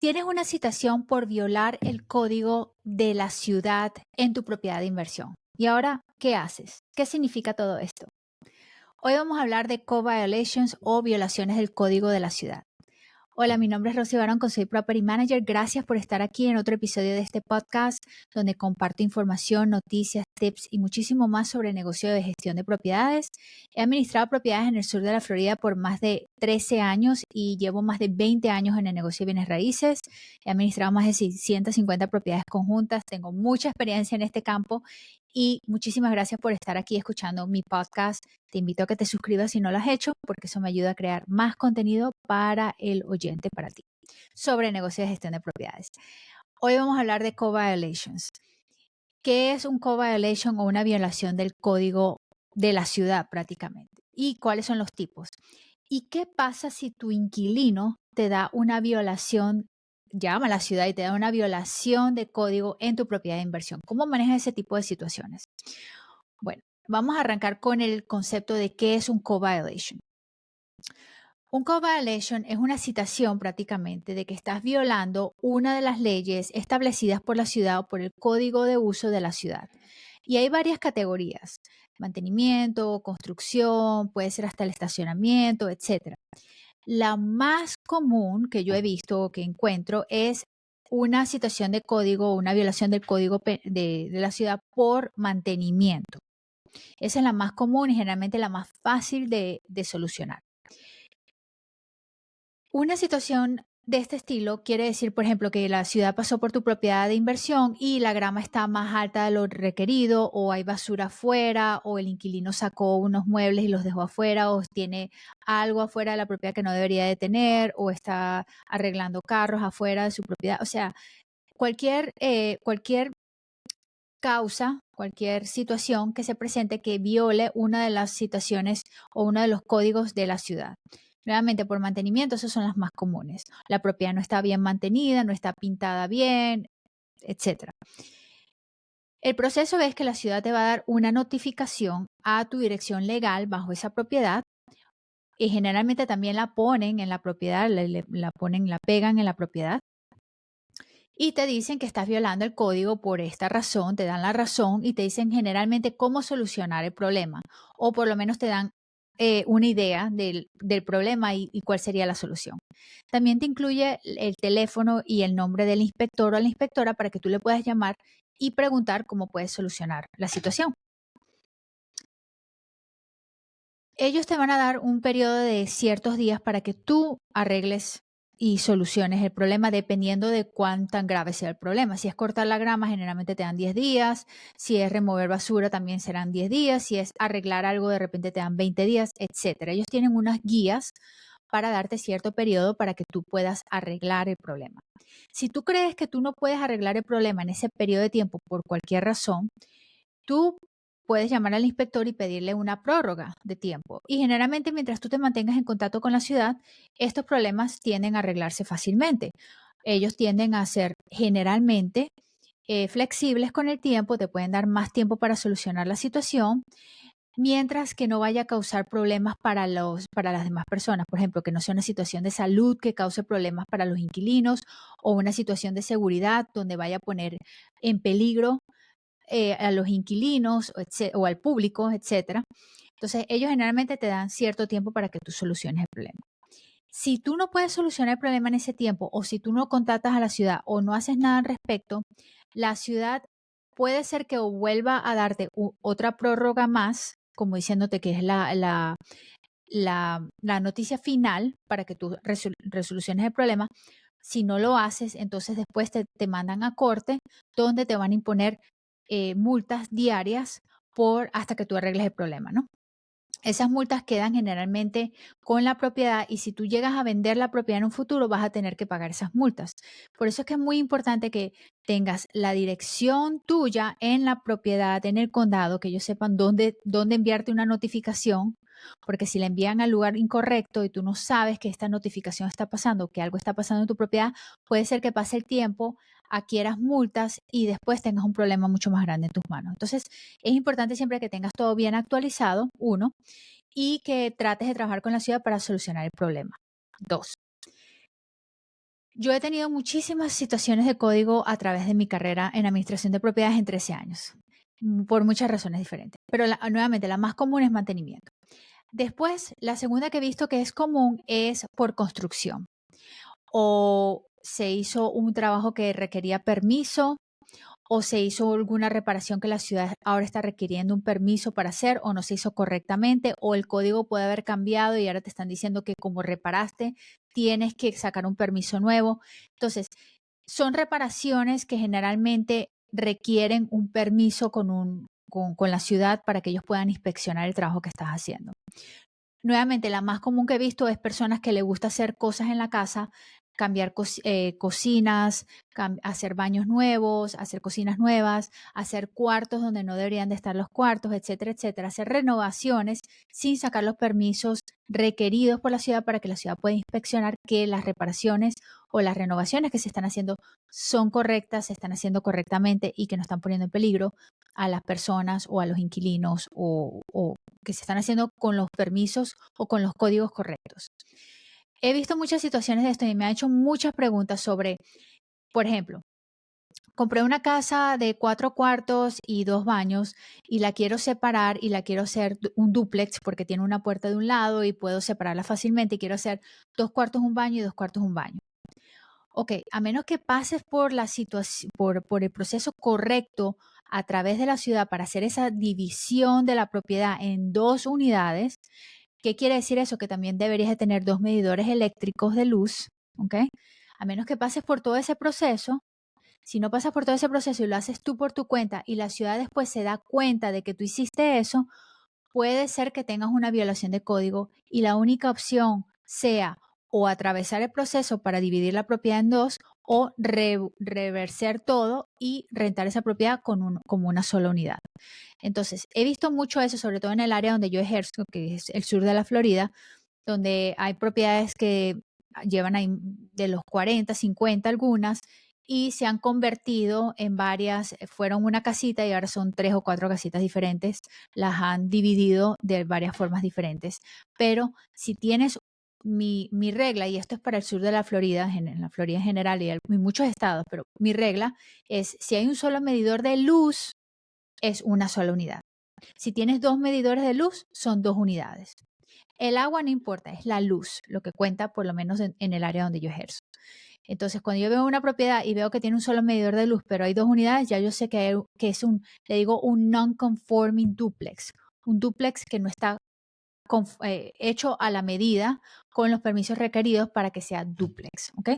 Tienes una citación por violar el código de la ciudad en tu propiedad de inversión. ¿Y ahora qué haces? ¿Qué significa todo esto? Hoy vamos a hablar de co-violations o violaciones del código de la ciudad. Hola, mi nombre es Rosy Barón, soy Property Manager. Gracias por estar aquí en otro episodio de este podcast donde comparto información, noticias, tips y muchísimo más sobre el negocio de gestión de propiedades. He administrado propiedades en el sur de la Florida por más de 13 años y llevo más de 20 años en el negocio de bienes raíces. He administrado más de 650 propiedades conjuntas. Tengo mucha experiencia en este campo y muchísimas gracias por estar aquí escuchando mi podcast. Te invito a que te suscribas si no lo has hecho, porque eso me ayuda a crear más contenido para el oyente, para ti, sobre negocios de gestión de propiedades. Hoy vamos a hablar de co-violations. ¿Qué es un co-violation o una violación del código de la ciudad prácticamente? ¿Y cuáles son los tipos? ¿Y qué pasa si tu inquilino te da una violación, llama a la ciudad y te da una violación de código en tu propiedad de inversión? ¿Cómo manejas ese tipo de situaciones? Bueno, vamos a arrancar con el concepto de qué es un co-violation. Un co-violation es una citación prácticamente de que estás violando una de las leyes establecidas por la ciudad o por el código de uso de la ciudad. Y hay varias categorías: mantenimiento, construcción, puede ser hasta el estacionamiento, etcétera. La más común que yo he visto o que encuentro es una situación de código, una violación del código de la ciudad por mantenimiento. Esa es la más común y generalmente la más fácil de solucionar. Una situación de este estilo quiere decir, por ejemplo, que la ciudad pasó por tu propiedad de inversión y la grama está más alta de lo requerido, o hay basura afuera, o el inquilino sacó unos muebles y los dejó afuera, o tiene algo afuera de la propiedad que no debería de tener, o está arreglando carros afuera de su propiedad. O sea, cualquier causa, cualquier situación que se presente que viole una de las situaciones o uno de los códigos de la ciudad. Nuevamente, por mantenimiento, esas son las más comunes. La propiedad no está bien mantenida, no está pintada bien, etcétera. El proceso es que la ciudad te va a dar una notificación a tu dirección legal bajo esa propiedad, y generalmente también la ponen en la propiedad, la pegan en la propiedad y te dicen que estás violando el código por esta razón, te dan la razón y te dicen generalmente cómo solucionar el problema, o por lo menos te dan una idea del problema y cuál sería la solución. También te incluye el teléfono y el nombre del inspector o la inspectora para que tú le puedas llamar y preguntar cómo puedes solucionar la situación. Ellos te van a dar un periodo de ciertos días para que tú arregles y soluciones el problema dependiendo de cuán tan grave sea el problema. Si es cortar la grama, generalmente te dan 10 días. Si es remover basura, también serán 10 días. Si es arreglar algo, de repente te dan 20 días, etcétera. Ellos tienen unas guías para darte cierto periodo para que tú puedas arreglar el problema. Si tú crees que tú no puedes arreglar el problema en ese periodo de tiempo por cualquier razón, tú puedes llamar al inspector y pedirle una prórroga de tiempo. Y generalmente, mientras tú te mantengas en contacto con la ciudad, estos problemas tienden a arreglarse fácilmente. Ellos tienden a ser generalmente flexibles con el tiempo, te pueden dar más tiempo para solucionar la situación, mientras que no vaya a causar problemas para las demás personas. Por ejemplo, que no sea una situación de salud que cause problemas para los inquilinos, o una situación de seguridad donde vaya a poner en peligro a los inquilinos o al público, etcétera. Entonces, ellos generalmente te dan cierto tiempo para que tú soluciones el problema. Si tú no puedes solucionar el problema en ese tiempo, o si tú no contactas a la ciudad o no haces nada al respecto, la ciudad puede ser que vuelva a darte otra prórroga más, como diciéndote que es la noticia final para que tú resoluciones el problema. Si no lo haces, entonces después te mandan a corte, donde te van a imponer multas diarias por hasta que tú arregles el problema, ¿no? Esas multas quedan generalmente con la propiedad, y si tú llegas a vender la propiedad en un futuro, vas a tener que pagar esas multas. Por eso es que es muy importante que tengas la dirección tuya en la propiedad, en el condado, que ellos sepan dónde enviarte una notificación, porque si la envían al lugar incorrecto y tú no sabes que esta notificación está pasando, que algo está pasando en tu propiedad, puede ser que pase el tiempo, adquieras multas y después tengas un problema mucho más grande en tus manos. Entonces, es importante siempre que tengas todo bien actualizado, uno, y que trates de trabajar con la ciudad para solucionar el problema. Dos, Yo he tenido muchísimas situaciones de código a través de mi carrera en administración de propiedades en 13 años, por muchas razones diferentes. Pero nuevamente, la más común es mantenimiento. Después, la segunda que he visto que es común es por construcción. O se hizo un trabajo que requería permiso, o se hizo alguna reparación que la ciudad ahora está requiriendo un permiso para hacer, o no se hizo correctamente, o el código puede haber cambiado y ahora te están diciendo que como reparaste, tienes que sacar un permiso nuevo. Entonces, son reparaciones que generalmente requieren un permiso con la ciudad para que ellos puedan inspeccionar el trabajo que estás haciendo. Nuevamente, la más común que he visto es personas que les gusta hacer cosas en la casa, cambiar cocinas, hacer baños nuevos, hacer cocinas nuevas, hacer cuartos donde no deberían de estar los cuartos, etcétera, etcétera. Hacer renovaciones sin sacar los permisos requeridos por la ciudad para que la ciudad pueda inspeccionar que las reparaciones o las renovaciones que se están haciendo son correctas, se están haciendo correctamente y que no están poniendo en peligro a las personas o a los inquilinos o que se están haciendo con los permisos o con los códigos correctos. He visto muchas situaciones de esto y me ha hecho muchas preguntas sobre, por ejemplo, compré una casa de 4 cuartos y 2 baños y la quiero separar y la quiero hacer un dúplex porque tiene una puerta de un lado y puedo separarla fácilmente y quiero hacer 2 cuartos un baño y 2 cuartos un baño. Ok, a menos que pases por la situación, por el proceso correcto a través de la ciudad para hacer esa división de la propiedad en 2 unidades. ¿Qué quiere decir eso? Que también deberías de tener 2 medidores eléctricos de luz, ¿ok? A menos que pases por todo ese proceso. Si no pasas por todo ese proceso y lo haces tú por tu cuenta y la ciudad después se da cuenta de que tú hiciste eso, puede ser que tengas una violación de código y la única opción sea o atravesar el proceso para dividir la propiedad en 2 o reverser todo y rentar esa propiedad como una sola unidad. Entonces, he visto mucho eso, sobre todo en el área donde yo ejerzo, que es el sur de la Florida, donde hay propiedades que llevan ahí de los 40, 50 algunas, y se han convertido en varias, fueron una casita y ahora son 3 o 4 casitas diferentes, las han dividido de varias formas diferentes. Pero si tienes mi regla, y esto es para el sur de la Florida, en la Florida en general y en muchos estados, pero mi regla es si hay un solo medidor de luz, es una sola unidad. Si tienes 2 medidores de luz, son 2 unidades. El agua no importa, es la luz lo que cuenta, por lo menos en el área donde yo ejerzo. Entonces, cuando yo veo una propiedad y veo que tiene un solo medidor de luz, pero hay 2 unidades, ya yo sé que es le digo un non-conforming duplex. Un duplex que no está hecho a la medida con los permisos requeridos para que sea duplex, ¿ok?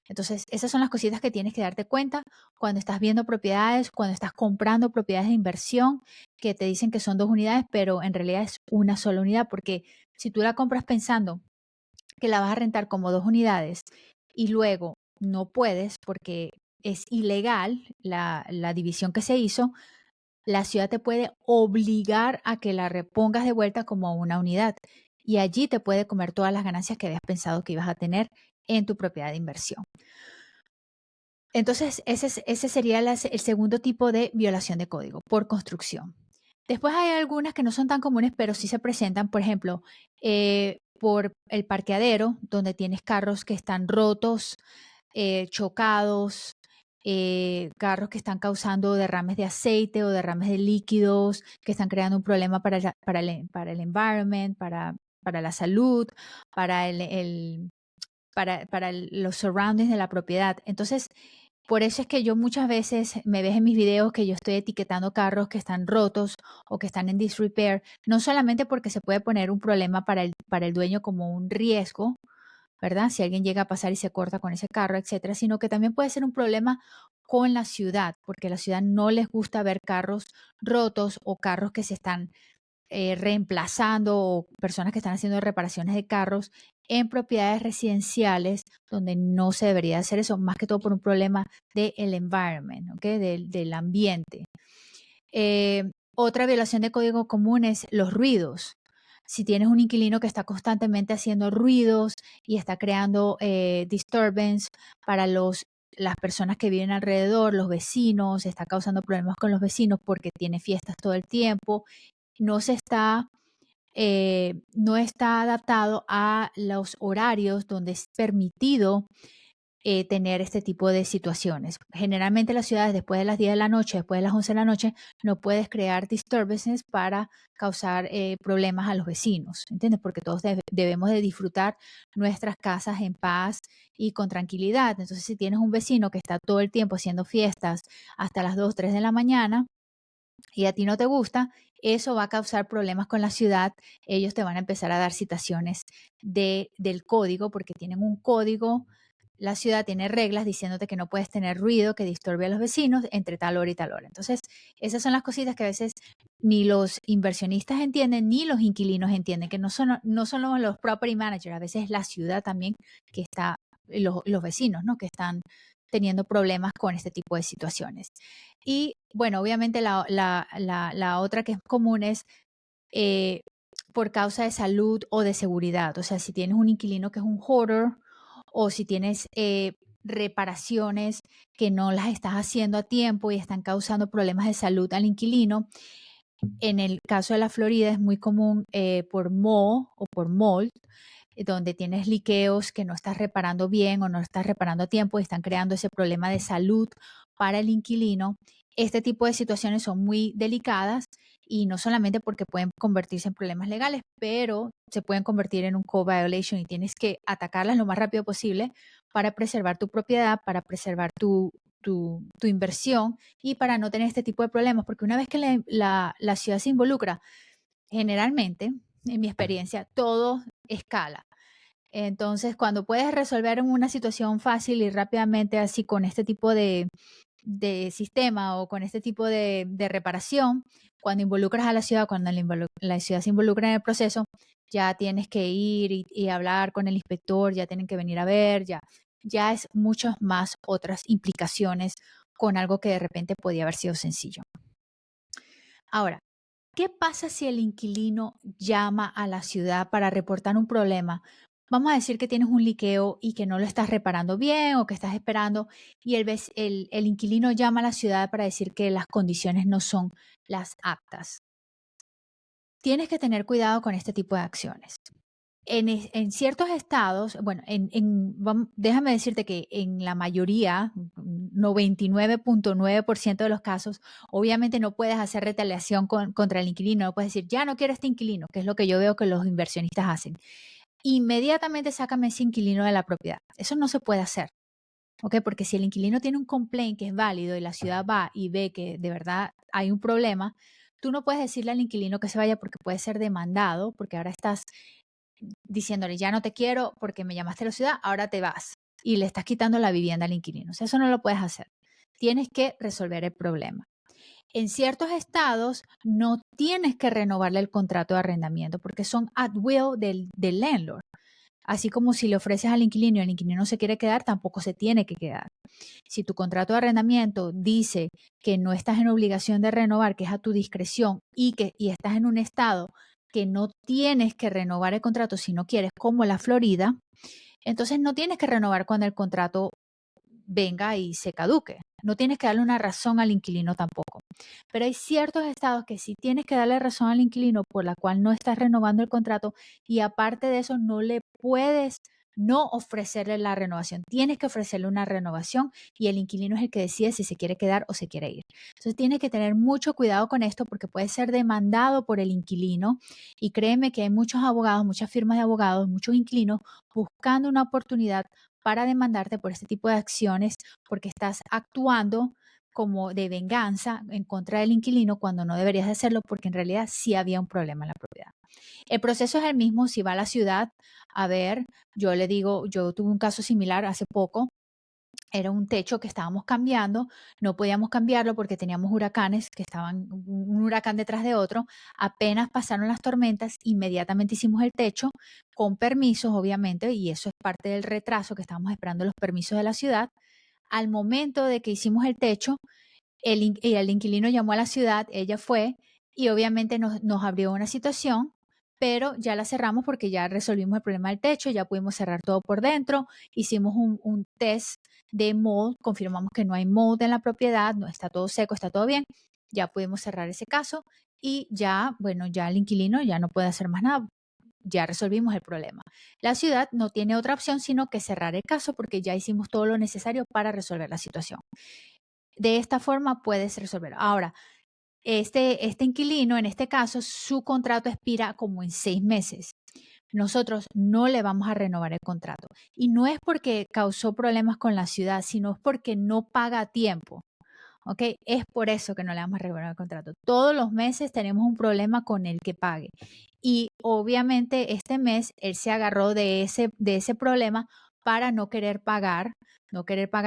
Entonces, esas son las cositas que tienes que darte cuenta cuando estás viendo propiedades, cuando estás comprando propiedades de inversión que te dicen que son 2 unidades, pero en realidad es una sola unidad, porque si tú la compras pensando que la vas a rentar como 2 unidades y luego no puedes porque es ilegal la división que se hizo, la ciudad te puede obligar a que la repongas de vuelta como una unidad y allí te puede comer todas las ganancias que habías pensado que ibas a tener en tu propiedad de inversión. Entonces, ese sería el segundo tipo de violación de código por construcción. Después hay algunas que no son tan comunes, pero sí se presentan, por ejemplo, por el parqueadero, donde tienes carros que están rotos, chocados, carros que están causando derrames de aceite o derrames de líquidos, que están creando un problema para el environment, para la salud, para los surroundings de la propiedad. Entonces, por eso es que yo muchas veces me ves en mis videos que yo estoy etiquetando carros que están rotos o que están en disrepair, no solamente porque se puede poner un problema para el dueño como un riesgo, ¿verdad? Si alguien llega a pasar y se corta con ese carro, etcétera, sino que también puede ser un problema con la ciudad, porque a la ciudad no les gusta ver carros rotos o carros que se están reemplazando o personas que están haciendo reparaciones de carros en propiedades residenciales donde no se debería hacer eso, más que todo por un problema del environment, ¿ok? Del ambiente. Otra violación de código común es los ruidos. Si tienes un inquilino que está constantemente haciendo ruidos y está creando disturbance para las personas que viven alrededor, los vecinos, está causando problemas con los vecinos porque tiene fiestas todo el tiempo, no está adaptado a los horarios donde es permitido tener este tipo de situaciones. Generalmente en las ciudades, después de las 10 de la noche, después de las 11 de la noche, no puedes crear disturbances para causar problemas a los vecinos, ¿entiendes? Porque todos debemos de disfrutar nuestras casas en paz y con tranquilidad. Entonces, si tienes un vecino que está todo el tiempo haciendo fiestas hasta las 2, 3 de la mañana y a ti no te gusta, eso va a causar problemas con la ciudad. Ellos te van a empezar a dar citaciones del código porque tienen un código. La ciudad tiene reglas diciéndote que no puedes tener ruido que disturbe a los vecinos entre tal hora y tal hora. Entonces, esas son las cositas que a veces ni los inversionistas entienden ni los inquilinos entienden, que no son los property managers, a veces es la ciudad también que está, los vecinos, ¿no? Que están teniendo problemas con este tipo de situaciones. Y bueno, obviamente la otra que es común es eh, por causa de salud o de seguridad. O sea, si tienes un inquilino que es un hoarder o si tienes reparaciones que no las estás haciendo a tiempo y están causando problemas de salud al inquilino. En el caso de la Florida es muy común por moho o por mold, donde tienes liqueos que no estás reparando bien o no estás reparando a tiempo y están creando ese problema de salud para el inquilino. Este tipo de situaciones son muy delicadas y no solamente porque pueden convertirse en problemas legales, pero se pueden convertir en un co-violation y tienes que atacarlas lo más rápido posible para preservar tu propiedad, para preservar tu inversión y para no tener este tipo de problemas, porque una vez que la ciudad se involucra, generalmente, en mi experiencia, todo escala. Entonces, cuando puedes resolver una situación fácil y rápidamente así con este tipo de sistema o con este tipo de reparación, cuando involucras a la ciudad, cuando la ciudad se involucra en el proceso, ya tienes que ir y hablar con el inspector, ya tienen que venir a ver, ya es muchas más otras implicaciones con algo que de repente podía haber sido sencillo. Ahora, ¿qué pasa si el inquilino llama a la ciudad para reportar un problema? Vamos a decir que tienes un liqueo y que no lo estás reparando bien o que estás esperando y el inquilino llama a la ciudad para decir que las condiciones no son las aptas. Tienes que tener cuidado con este tipo de acciones. En ciertos estados, bueno, déjame decirte que en la mayoría, 99.9% de los casos, obviamente no puedes hacer retaliación contra el inquilino, no puedes decir, ya no quiero este inquilino, que es lo que yo veo que los inversionistas hacen. Inmediatamente sácame ese inquilino de la propiedad. Eso no se puede hacer, ¿ok? Porque si el inquilino tiene un complaint que es válido y la ciudad va y ve que de verdad hay un problema, tú no puedes decirle al inquilino que se vaya porque puede ser demandado, porque ahora estás diciéndole, ya no te quiero porque me llamaste a la ciudad, ahora te vas. Y le estás quitando la vivienda al inquilino. O sea, eso no lo puedes hacer. Tienes que resolver el problema. En ciertos estados no tienes que renovarle el contrato de arrendamiento porque son at will del landlord. Así como si le ofreces al inquilino y el inquilino se quiere quedar, tampoco se tiene que quedar. Si tu contrato de arrendamiento dice que no estás en obligación de renovar, que es a tu discreción y estás en un estado que no tienes que renovar el contrato si no quieres, como la Florida, entonces no tienes que renovar cuando el contrato venga y se caduque. No tienes que darle una razón al inquilino tampoco. Pero hay ciertos estados que sí tienes que darle razón al inquilino por la cual no estás renovando el contrato y aparte de eso no le puedes no ofrecerle la renovación. Tienes que ofrecerle una renovación y el inquilino es el que decide si se quiere quedar o se quiere ir. Entonces tienes que tener mucho cuidado con esto porque puede ser demandado por el inquilino y créeme que hay muchos abogados, muchas firmas de abogados, muchos inquilinos buscando una oportunidad para demandarte por este tipo de acciones porque estás actuando como de venganza en contra del inquilino cuando no deberías de hacerlo porque en realidad sí había un problema en la propiedad. El proceso es el mismo si va a la ciudad a ver, yo le digo, yo tuve un caso similar hace poco. Era un techo que estábamos cambiando, no podíamos cambiarlo porque teníamos huracanes que estaban un huracán detrás de otro. Apenas pasaron las tormentas, inmediatamente hicimos el techo con permisos, obviamente, y eso es parte del retraso que estábamos esperando los permisos de la ciudad. Al momento de que hicimos el techo, el inquilino llamó a la ciudad, ella fue y obviamente nos abrió una situación, pero ya la cerramos porque ya resolvimos el problema del techo, ya pudimos cerrar todo por dentro, hicimos un test de mold, confirmamos que no hay mold en la propiedad, no está todo seco, está todo bien, ya pudimos cerrar ese caso y ya, bueno, ya el inquilino ya no puede hacer más nada. ya resolvimos el problema. La ciudad no tiene otra opción sino que cerrar el caso porque ya hicimos todo lo necesario para resolver la situación. De esta forma puedes resolver. Ahora, este inquilino, en este caso, su contrato expira como en 6 meses. Nosotros no le vamos a renovar el contrato. Y no es porque causó problemas con la ciudad, sino es porque no paga a tiempo. ¿Ok? Es por eso que no le vamos a renovar el contrato. Todos los meses tenemos un problema con el que pague. Y obviamente este mes él se agarró de ese problema para no querer pagar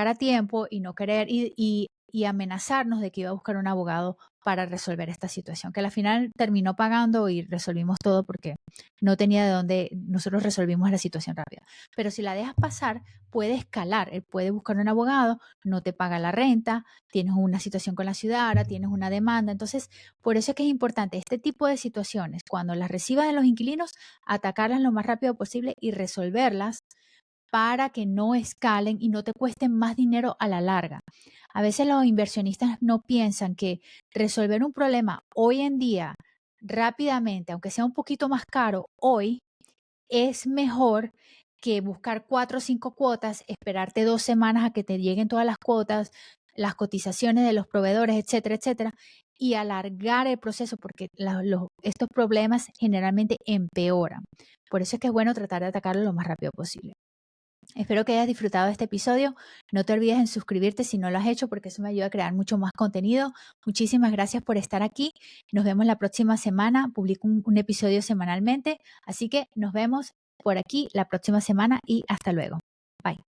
a tiempo y no querer y amenazarnos de que iba a buscar un abogado para resolver esta situación, que al final terminó pagando y resolvimos todo porque no tenía de dónde, nosotros resolvimos la situación rápida. Pero si la dejas pasar, puede escalar, él puede buscar un abogado, no te paga la renta, tienes una situación con la ciudad, ahora tienes una demanda. Entonces, por eso es que es importante este tipo de situaciones, cuando las recibas de los inquilinos, atacarlas lo más rápido posible y resolverlas para que no escalen y no te cuesten más dinero a la larga. A veces los inversionistas no piensan que resolver un problema hoy en día rápidamente, aunque sea un poquito más caro hoy, es mejor que buscar 4 o 5 cuotas, esperarte 2 semanas a que te lleguen todas las cuotas, las cotizaciones de los proveedores, etcétera, etcétera, y alargar el proceso porque estos problemas generalmente empeoran. Por eso es que es bueno tratar de atacarlo lo más rápido posible. Espero que hayas disfrutado de este episodio. No te olvides en suscribirte si no lo has hecho porque eso me ayuda a crear mucho más contenido. Muchísimas gracias por estar aquí. Nos vemos la próxima semana. Publico un episodio semanalmente. Así que nos vemos por aquí la próxima semana y hasta luego. Bye.